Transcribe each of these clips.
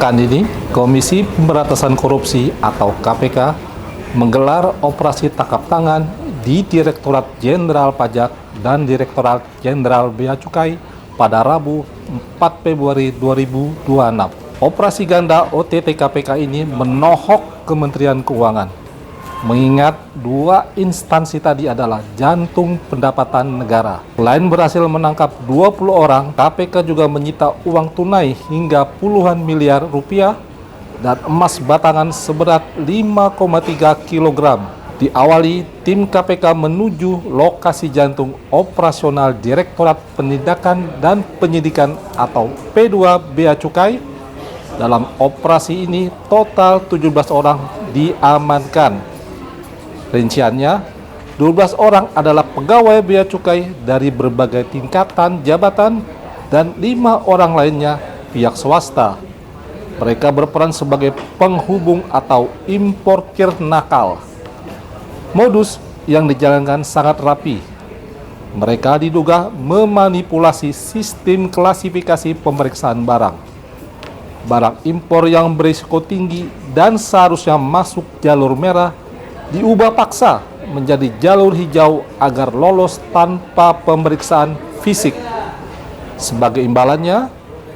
Pekan ini, Komisi Pemberantasan Korupsi atau KPK menggelar operasi tangkap tangan di Direktorat Jenderal Pajak dan Direktorat Jenderal Bea Cukai pada Rabu 4 Februari 2026. Operasi ganda OTT KPK ini menohok Kementerian Keuangan, mengingat dua instansi tadi adalah jantung pendapatan negara. Selain berhasil menangkap 20 orang, KPK juga menyita uang tunai hingga puluhan miliar rupiah dan emas batangan seberat 5,3 kg. Diawali, tim KPK menuju lokasi jantung operasional Direktorat Penindakan dan Penyidikan atau P2 Bea Cukai. Dalam operasi ini, total 17 orang diamankan. Rinciannya, 12 orang adalah pegawai Bea Cukai dari berbagai tingkatan jabatan dan 5 orang lainnya pihak swasta. Mereka berperan sebagai penghubung atau importir nakal. Modus yang dijalankan sangat rapi. Mereka diduga memanipulasi sistem klasifikasi pemeriksaan barang. Barang impor yang berisiko tinggi dan seharusnya masuk jalur merah diubah paksa menjadi jalur hijau agar lolos tanpa pemeriksaan fisik. Sebagai imbalannya,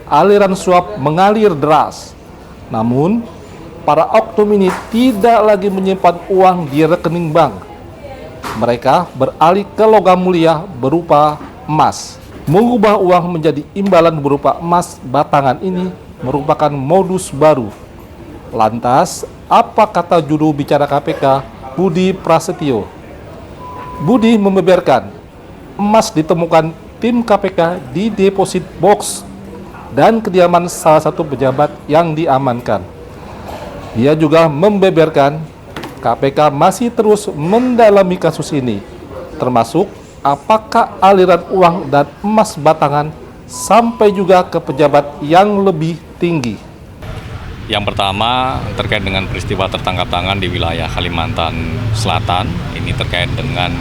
aliran suap mengalir deras. Namun, para oknum ini tidak lagi menyimpan uang di rekening bank. Mereka beralih ke logam mulia berupa emas. Mengubah uang menjadi imbalan berupa emas batangan ini merupakan modus baru. Lantas, apa kata juru bicara KPK, Budi Prasetyo? Budi membeberkan, emas ditemukan tim KPK di deposit box dan kediaman salah satu pejabat yang diamankan. Dia juga membeberkan KPK masih terus mendalami kasus ini, termasuk apakah aliran uang dan emas batangan sampai juga ke pejabat yang lebih tinggi. Yang pertama terkait dengan peristiwa tertangkap tangan di wilayah Kalimantan Selatan, ini terkait dengan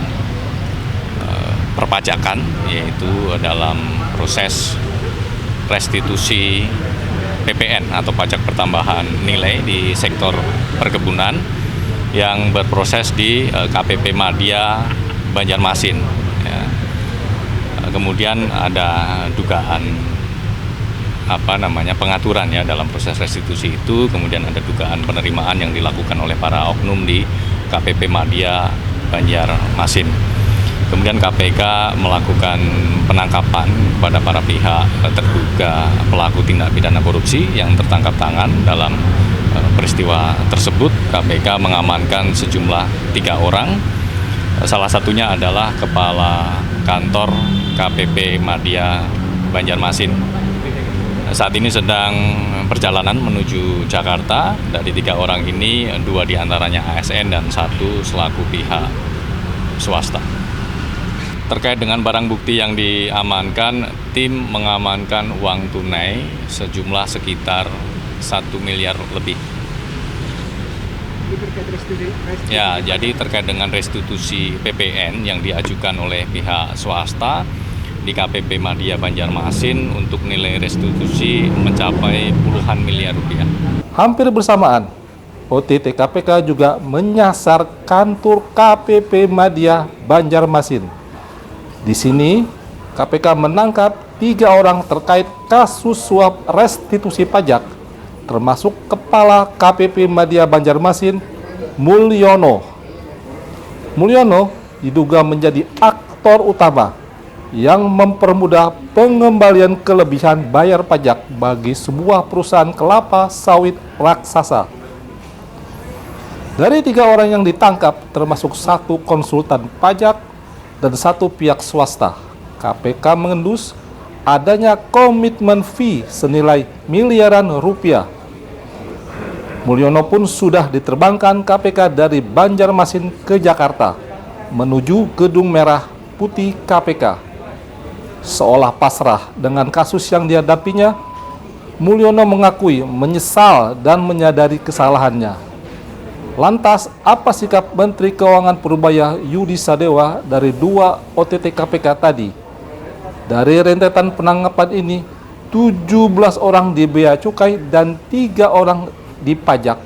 perpajakan, yaitu dalam proses restitusi PPN atau pajak pertambahan nilai di sektor perkebunan yang berproses di KPP Madya Banjarmasin. Ya. Kemudian ada dugaan pengaturan ya dalam proses restitusi itu, kemudian ada dugaan penerimaan yang dilakukan oleh para oknum di KPP Madya Banjarmasin. Kemudian KPK melakukan penangkapan kepada para pihak terduga pelaku tindak pidana korupsi yang tertangkap tangan dalam peristiwa tersebut. KPK mengamankan sejumlah 3 orang, salah satunya adalah Kepala Kantor KPP Madya Banjarmasin. Saat ini sedang perjalanan menuju Jakarta. Dari 3 orang ini, 2 diantaranya ASN dan 1 selaku pihak swasta. Terkait dengan barang bukti yang diamankan, tim mengamankan uang tunai sejumlah sekitar 1 miliar lebih. Ya, jadi terkait dengan restitusi PPN yang diajukan oleh pihak swasta di KPP Madya Banjarmasin untuk nilai restitusi mencapai puluhan miliar rupiah. Hampir bersamaan, OTT KPK juga menyasar kantor KPP Madya Banjarmasin. Di sini, KPK menangkap 3 orang terkait kasus suap restitusi pajak, termasuk Kepala KPP Madya Banjarmasin, Mulyono. Mulyono diduga menjadi aktor utama yang mempermudah pengembalian kelebihan bayar pajak bagi sebuah perusahaan kelapa sawit raksasa. Dari 3 orang yang ditangkap, termasuk 1 konsultan pajak dan 1 pihak swasta, KPK mengendus adanya komitmen fee senilai miliaran rupiah. Mulyono pun sudah diterbangkan KPK dari Banjarmasin ke Jakarta menuju Gedung Merah Putih KPK. Seolah pasrah dengan kasus yang dihadapinya, Mulyono mengakui menyesal dan menyadari kesalahannya. Lantas, apa sikap Menteri Keuangan Purbaya Yudi Sadewa dari 2 OTT KPK tadi? Dari rentetan penangkapan ini, 17 orang di bea cukai dan 3 orang di pajak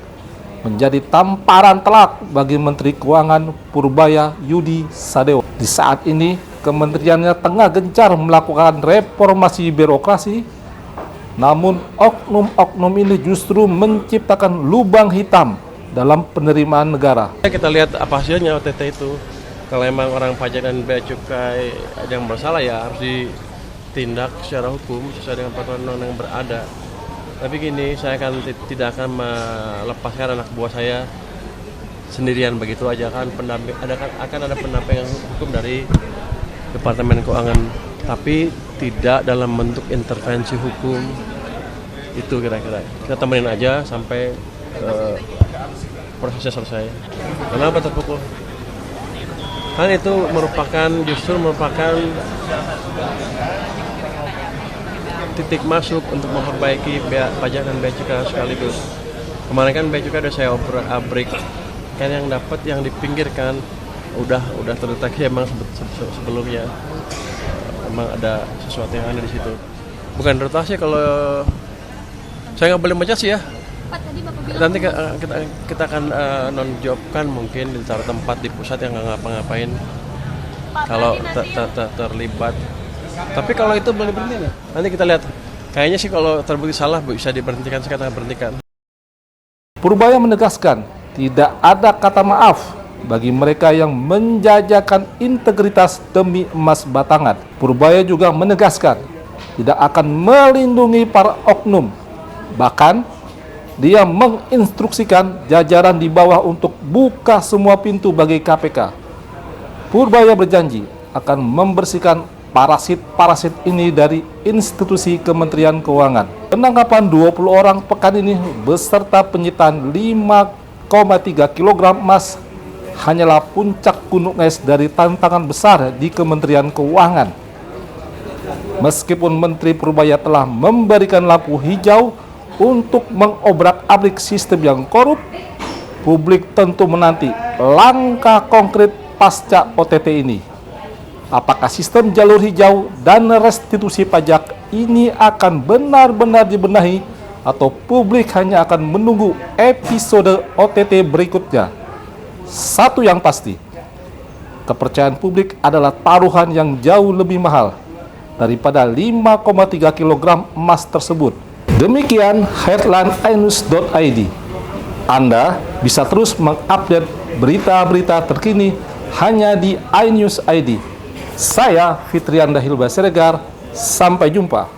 menjadi tamparan telak bagi Menteri Keuangan Purbaya Yudi Sadewo. Di saat ini, kementeriannya tengah gencar melakukan reformasi birokrasi, namun oknum-oknum ini justru menciptakan lubang hitam dalam penerimaan negara. Kita lihat apa hasilnya OTT itu. Kalau memang orang pajak dan bea cukai ada yang bersalah, ya harus ditindak secara hukum sesuai dengan peraturan undang-undang yang berada. Tapi gini, saya tidak akan melepaskan anak buah saya sendirian begitu aja, akan ada pendampingan hukum dari Departemen Keuangan, tapi tidak dalam bentuk intervensi hukum. Itu kira-kira kita temenin aja sampai prosesnya selesai. Kenapa terpukul? Kan itu justru merupakan titik masuk untuk memperbaiki pajak dan bea cukai sekaligus. Kemarin kan bea cukai udah saya abrik, kan yang dapat yang dipinggirkan udah terdeteksi emang sebelumnya emang ada sesuatu yang ada di situ. Bukan rotasi, kalau saya nggak boleh baca sih ya. Pak, tadi Bapak bilang Nanti kita akan non-jobkan mungkin di tempat di pusat yang nggak ngapa-ngapain kalau terlibat. Tapi kalau itu boleh berhenti nggak? Nanti kita lihat. Kayaknya sih kalau terbukti salah bisa diberhentikan, saya katakan berhentikan. Purbaya menegaskan tidak ada kata maaf bagi mereka yang menjajakan integritas demi emas batangan. Purbaya juga menegaskan tidak akan melindungi para oknum. Bahkan dia menginstruksikan jajaran di bawah untuk buka semua pintu bagi KPK. Purbaya berjanji akan membersihkan parasit-parasit ini dari institusi Kementerian Keuangan. Penangkapan 20 orang pekan ini beserta penyitaan 5,3 kg emas hanyalah puncak gunung es dari tantangan besar di Kementerian Keuangan. Meskipun Menteri Purbaya telah memberikan lampu hijau untuk mengobrak-abrik sistem yang korup, publik tentu menanti langkah konkret pasca OTT ini. Apakah sistem jalur hijau dan restitusi pajak ini akan benar-benar dibenahi atau publik hanya akan menunggu episode OTT berikutnya? Satu yang pasti, kepercayaan publik adalah taruhan yang jauh lebih mahal daripada 5,3 kg emas tersebut. Demikian headline inews.id. Anda bisa terus mengupdate berita-berita terkini hanya di iNews ID. Saya Fitrianda Hilba Siregar, sampai jumpa.